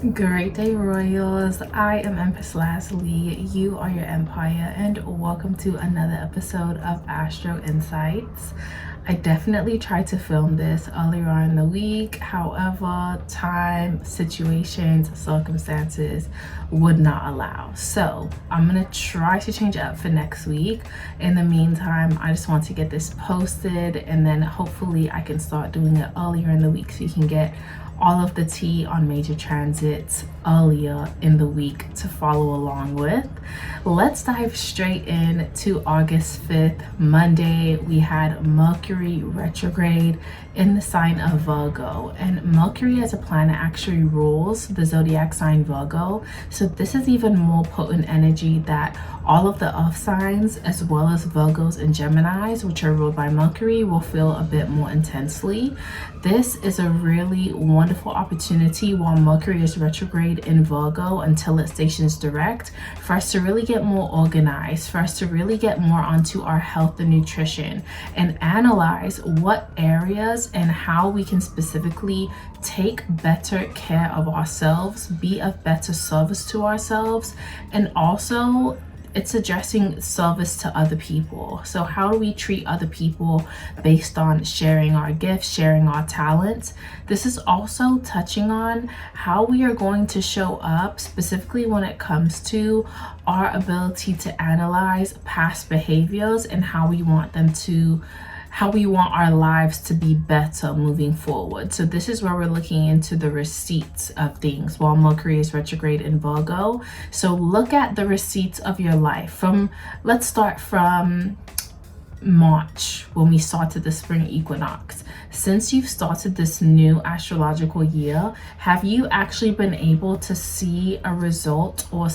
Great day, Royals. I am EmpressLazuli. You are your empire, and welcome to another episode of Astro Insights. I definitely tried to film this earlier on in the week. However, time, situations, circumstances would not allow. So I'm gonna try to change it up for next week. In the meantime, I just want to get this posted, and then hopefully I can start doing it earlier in the week so you can get all of the tea on major transits earlier in the week to follow along with. Let's dive straight in to August 5th, Monday. We had Mercury retrograde in the sign of Virgo, and Mercury as a planet actually rules the zodiac sign Virgo. So this is even more potent energy that all of the earth signs, as well as Virgos and Geminis, which are ruled by Mercury, will feel a bit more intensely. This is a really wonderful opportunity while Mercury is retrograde in Virgo until it stations direct, for us to really get more organized, for us to really get more onto our health and nutrition and analyze what areas and how we can specifically take better care of ourselves, be of better service to ourselves, and also it's addressing service to other people. So how do we treat other people based on sharing our gifts, sharing our talents? This is also touching on how we are going to show up, specifically when it comes to our ability to analyze past behaviors and how we want our lives to be better moving forward. So this is where we're looking into the receipts of things while Mercury is retrograde in Virgo. So look at the receipts of your life. Let's start from March, when we started the spring equinox. Since you've started this new astrological year, have you actually been able to see a result or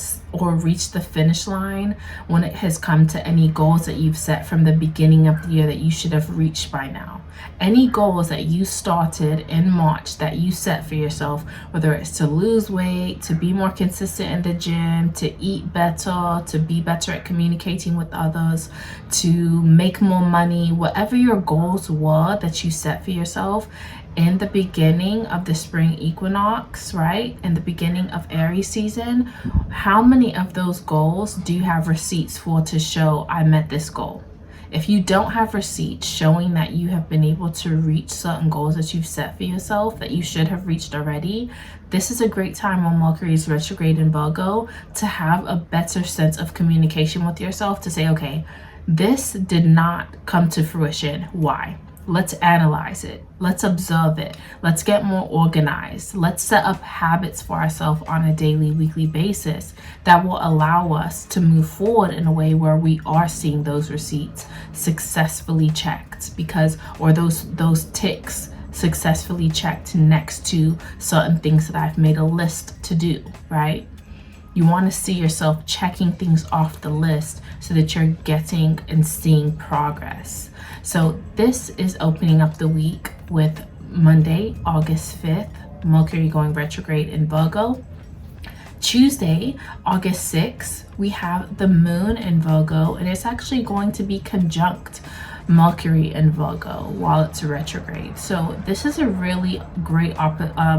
reach the finish line when it has come to any goals that you've set from the beginning of the year that you should have reached by now? Any goals that you started in March that you set for yourself, whether it's to lose weight, to be more consistent in the gym, to eat better, to be better at communicating with others, to make more money, whatever your goals were that you set for yourself in the beginning of the spring equinox, right? In the beginning of Aries season, how many of those goals do you have receipts for to show I met this goal? If you don't have receipts showing that you have been able to reach certain goals that you've set for yourself that you should have reached already, this is a great time when Mercury is retrograde in Virgo to have a better sense of communication with yourself, to say, okay, this did not come to fruition. Why? Let's analyze it. Let's observe it. Let's get more organized. Let's set up habits for ourselves on a daily, weekly basis that will allow us to move forward in a way where we are seeing those receipts successfully checked, or those ticks successfully checked next to certain things that I've made a list to do, right? You want to see yourself checking things off the list so that you're getting and seeing progress. So this is opening up the week with Monday, August 5th, Mercury going retrograde in Virgo. Tuesday, August 6th, we have the moon in Virgo, and it's actually going to be conjunct Mercury in Virgo while it's retrograde. So this is a really great opportunity.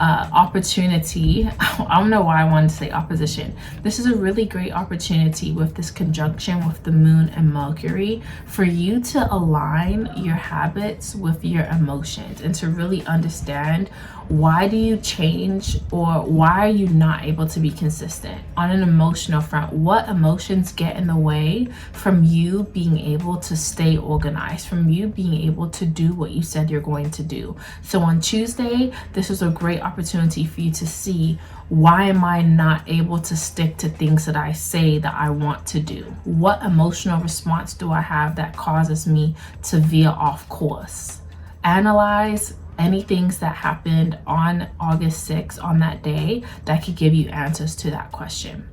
I don't know why I wanted to say opposition. This is a really great opportunity with this conjunction with the moon and Mercury for you to align your habits with your emotions and to really understand, why do you change, or why are you not able to be consistent on an emotional front? What emotions get in the way from you being able to stay organized, from you being able to do what you said you're going to do? So on Tuesday, this is a great opportunity for you to see, why am I not able to stick to things that I say that I want to do? What emotional response do I have that causes me to veer off course? Analyze any things that happened on August 6th, on that day, that could give you answers to that question.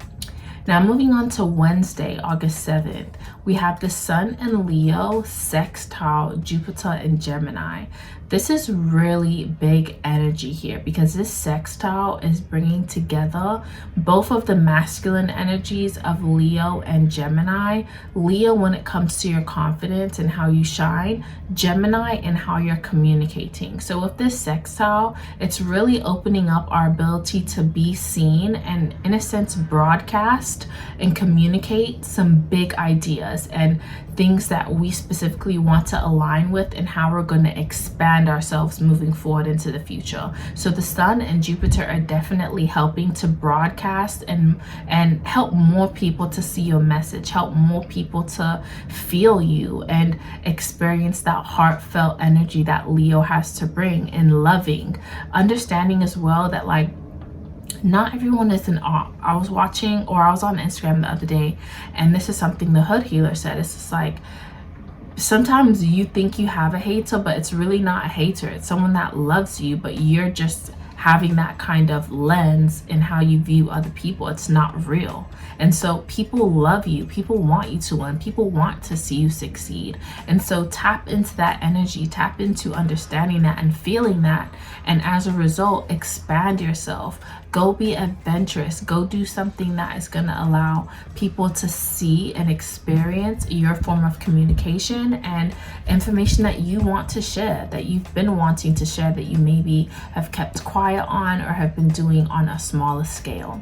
Now moving on to Wednesday, August 7th, we have the Sun in Leo sextile Jupiter in Gemini. This is really big energy here because this sextile is bringing together both of the masculine energies of Leo and Gemini. Leo when it comes to your confidence and how you shine, Gemini and how you're communicating. So with this sextile, it's really opening up our ability to be seen and in a sense broadcast and communicate some big ideas and things that we specifically want to align with and how we're going to expand ourselves moving forward into the future. So the Sun and Jupiter are definitely helping to broadcast and help more people to see your message, help more people to feel you and experience that heartfelt energy that Leo has to bring in loving, understanding as well that like not everyone is in awe. I was on Instagram the other day, and this is something the Hood Healer said. It's just like, sometimes you think you have a hater, but it's really not a hater. It's someone that loves you, but you're just having that kind of lens in how you view other people. It's not real. And so people love you, people want you to win, people want to see you succeed. And so tap into that energy, tap into understanding that and feeling that, and as a result expand yourself. Go be adventurous, go do something that is going to allow people to see and experience your form of communication and information that you want to share, that you've been wanting to share, that you maybe have kept quiet on or have been doing on a smaller scale.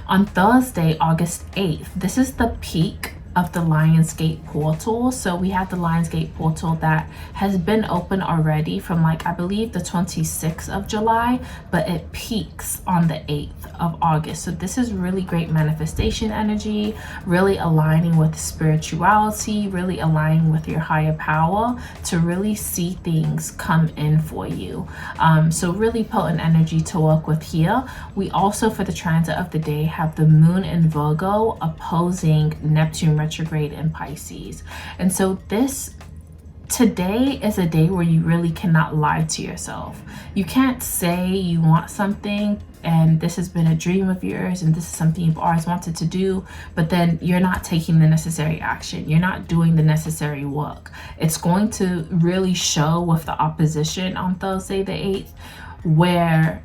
On Thursday, August 8th, this is the peak of the Lionsgate portal. So we have the Lionsgate portal that has been open already from like I believe the 26th of July, but it peaks on the 8th of August. So this is really great manifestation energy, really aligning with spirituality, really aligning with your higher power to really see things come in for you. So really potent energy to work with here. We also, for the transit of the day, have the moon in Virgo opposing Neptune retrograde in Pisces. And so today is a day where you really cannot lie to yourself. You can't say you want something and this has been a dream of yours and this is something you've always wanted to do, but then you're not taking the necessary action. You're not doing the necessary work. It's going to really show with the opposition on Thursday the 8th, where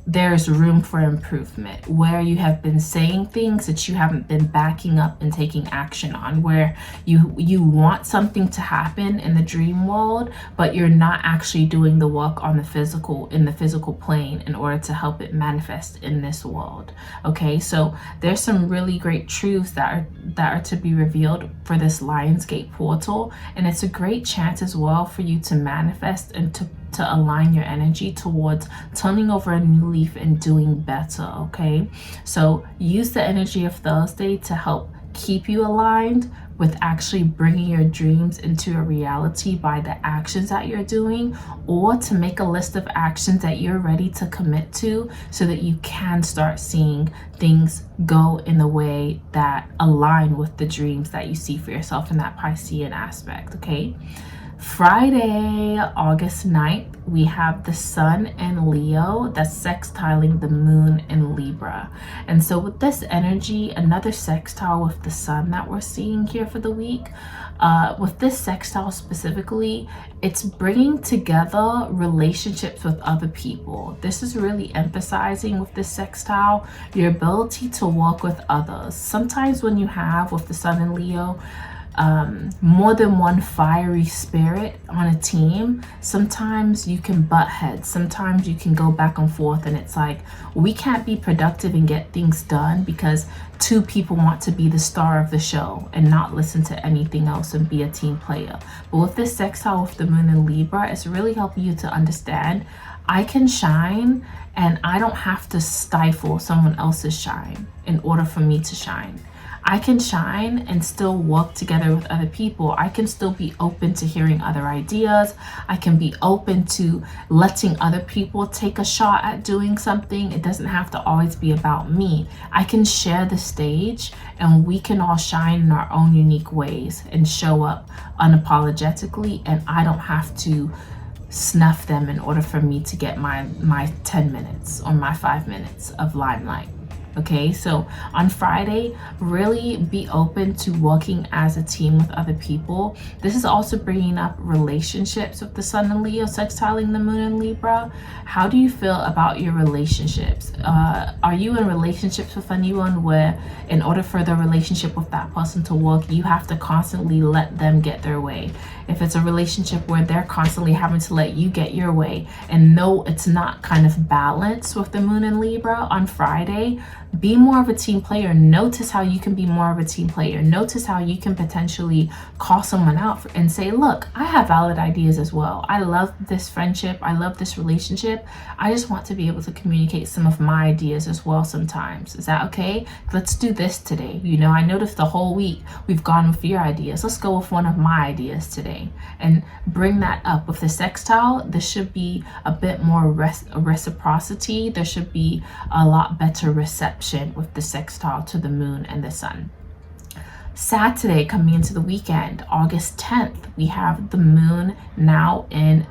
there's room for improvement, where you have been saying things that you haven't been backing up and taking action on, where you want something to happen in the dream world, but you're not actually doing the work on the physical plane in order to help it manifest in this world. Okay, so there's some really great truths that are to be revealed for this Lionsgate portal, and it's a great chance as well for you to manifest and to align your energy towards turning over a new leaf and doing better. Okay, so use the energy of Thursday to help keep you aligned with actually bringing your dreams into a reality by the actions that you're doing, or to make a list of actions that you're ready to commit to so that you can start seeing things go in the way that align with the dreams that you see for yourself in that Piscean aspect. Okay, Friday, August 9th, we have the Sun in Leo that's sextiling the Moon in Libra. And so with this energy, another sextile with the Sun that we're seeing here for the week, with this sextile specifically, it's bringing together relationships with other people. This is really emphasizing with this sextile your ability to work with others. Sometimes when you have with the Sun in Leo, more than one fiery spirit on a team, sometimes you can butt heads, sometimes you can go back and forth, and it's like we can't be productive and get things done because two people want to be the star of the show and not listen to anything else and be a team player. But with this sextile with the Moon in Libra, it's really helping you to understand I can shine and I don't have to stifle someone else's shine in order for me to shine. I can shine and still work together with other people. I can still be open to hearing other ideas. I can be open to letting other people take a shot at doing something. It doesn't have to always be about me. I can share the stage and we can all shine in our own unique ways and show up unapologetically, and I don't have to snuff them in order for me to get my 10 minutes or my 5 minutes of limelight. Okay, so on Friday, really be open to working as a team with other people. This is also bringing up relationships with the sun in Leo, sextiling the moon in Libra. How do you feel about your relationships? Are you in relationships with anyone where in order for the relationship with that person to work, you have to constantly let them get their way? If it's a relationship where they're constantly having to let you get your way, and no, it's not kind of balanced with the moon in Libra on Friday, be more of a team player. Notice how you can be more of a team player. Notice how you can potentially call someone out and say, look, I have valid ideas as well. I love this friendship. I love this relationship. I just want to be able to communicate some of my ideas as well sometimes. Is that okay? Let's do this today. You know, I noticed the whole week we've gone with your ideas. Let's go with one of my ideas today and bring that up. With the sextile, there should be a bit more reciprocity. There should be a lot better reception with the sextile to the moon and the sun. Saturday, coming into the weekend, August 10th, we have the moon now in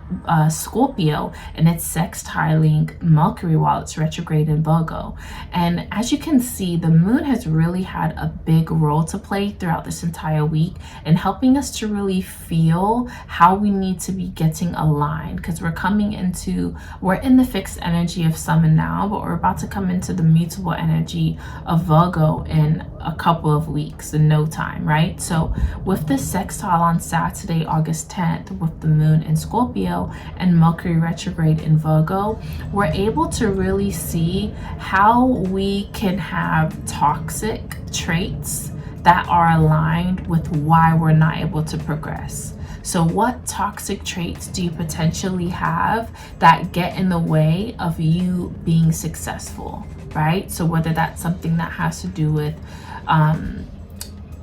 Scorpio, and it's sextiling Mercury while it's retrograde in Virgo. And as you can see, the moon has really had a big role to play throughout this entire week in helping us to really feel how we need to be getting aligned, because we're in the fixed energy of summer now, but we're about to come into the mutable energy of Virgo in a couple of weeks, in no time, right? So with the sextile on Saturday, August 10th, with the moon in Scorpio and Mercury retrograde in Virgo, we're able to really see how we can have toxic traits that are aligned with why we're not able to progress. So what toxic traits do you potentially have that get in the way of you being successful, right? So whether that's something that has to do with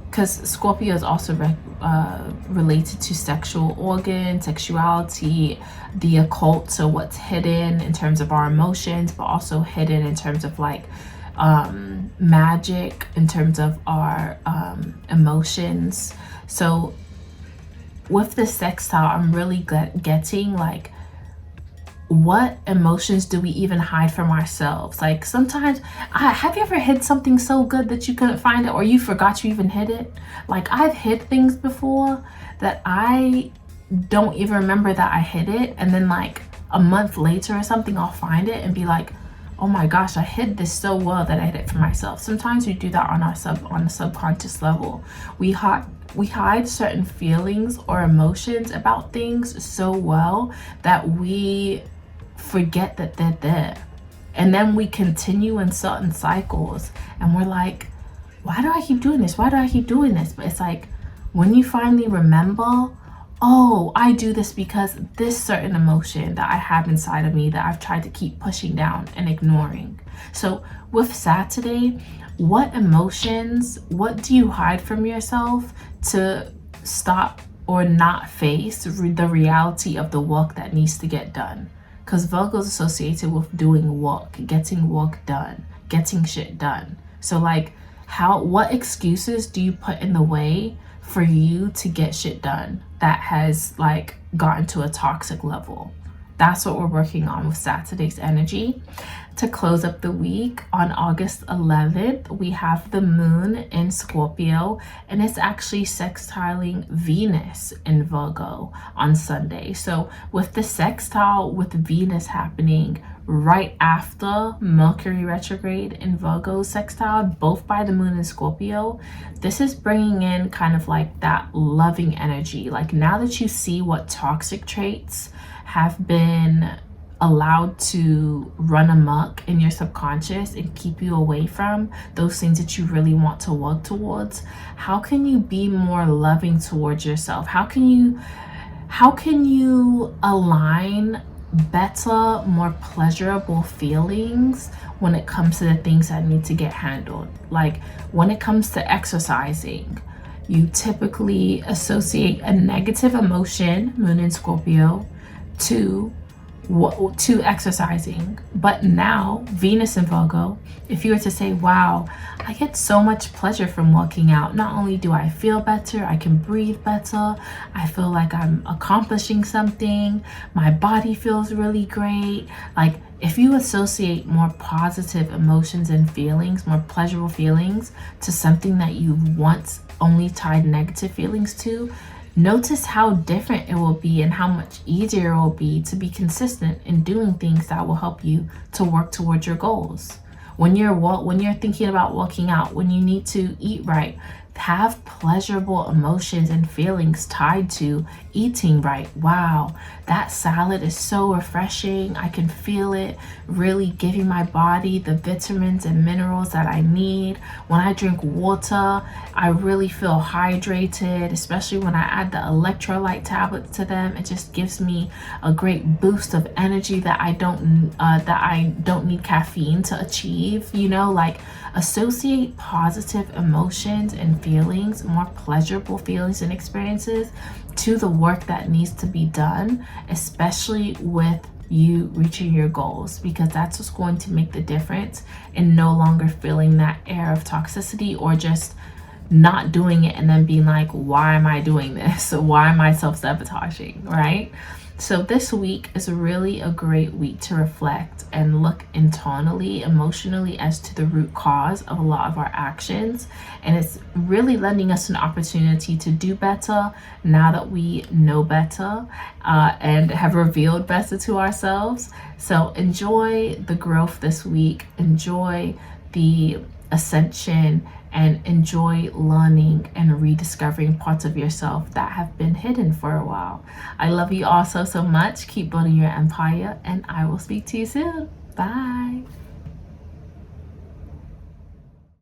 because Scorpio is also related to sexual organs, sexuality, the occult, so what's hidden in terms of our emotions, but also hidden in terms of like magic, in terms of our emotions. So with the sextile, I'm really getting like, what emotions do we even hide from ourselves? Like sometimes, have you ever hid something so good that you couldn't find it, or you forgot you even hid it? Like I've hid things before that I don't even remember that I hid it, and then like a month later or something, I'll find it and be like, oh my gosh, I hid this so well that I hid it from myself. Sometimes we do that on the subconscious level. We hide certain feelings or emotions about things so well that we forget that they're there, and then we continue in certain cycles, and we're like, why do I keep doing this? Why do I keep doing this? But it's like when you finally remember, oh, I do this because this certain emotion that I have inside of me that I've tried to keep pushing down and ignoring. So with Saturday, what emotions, what do you hide from yourself to stop or not face the reality of the work that needs to get done? Because Virgo is associated with doing work, getting work done, getting shit done. So like, what excuses do you put in the way for you to get shit done that has like gotten to a toxic level? That's what we're working on with Saturday's energy. To close up the week, on August 11th, we have the moon in Scorpio, and it's actually sextiling Venus in Virgo on Sunday. So with the sextile with Venus happening right after Mercury retrograde in Virgo sextile, both by the moon in Scorpio, this is bringing in kind of like that loving energy. Like now that you see what toxic traits have been allowed to run amok in your subconscious and keep you away from those things that you really want to work towards, how can you be more loving towards yourself? How can you align better, more pleasurable feelings when it comes to the things that need to get handled? Like when it comes to exercising, you typically associate a negative emotion, moon in Scorpio, to exercising. But now Venus in Virgo, if you were to say, wow, I get so much pleasure from working out. Not only do I feel better, I can breathe better, I feel like I'm accomplishing something, my body feels really great. Like If you associate more positive emotions and feelings, more pleasurable feelings to something that you once only tied negative feelings to, notice how different it will be and how much easier it will be to be consistent in doing things that will help you to work towards your goals. When you're thinking about working out, when you need to eat right, have pleasurable emotions and feelings tied to eating right. Wow, that salad is so refreshing. I can feel it really giving my body the vitamins and minerals that I need. When I drink water, I really feel hydrated, especially when I add the electrolyte tablets to them. It just gives me a great boost of energy that I don't need caffeine to achieve. Like, associate positive emotions and feelings, more pleasurable feelings and experiences, to the work that needs to be done, especially with you reaching your goals, because that's what's going to make the difference in no longer feeling that air of toxicity or just not doing it and then being like, why am I doing this? Why am I self-sabotaging, right? So this week is really a great week to reflect and look internally, emotionally, as to the root cause of a lot of our actions. And it's really lending us an opportunity to do better now that we know better and have revealed better to ourselves. So enjoy the growth this week. Enjoy the ascension and enjoy learning and rediscovering parts of yourself that have been hidden for a while. I love you all so much. Keep building your empire, and I will speak to you soon. Bye.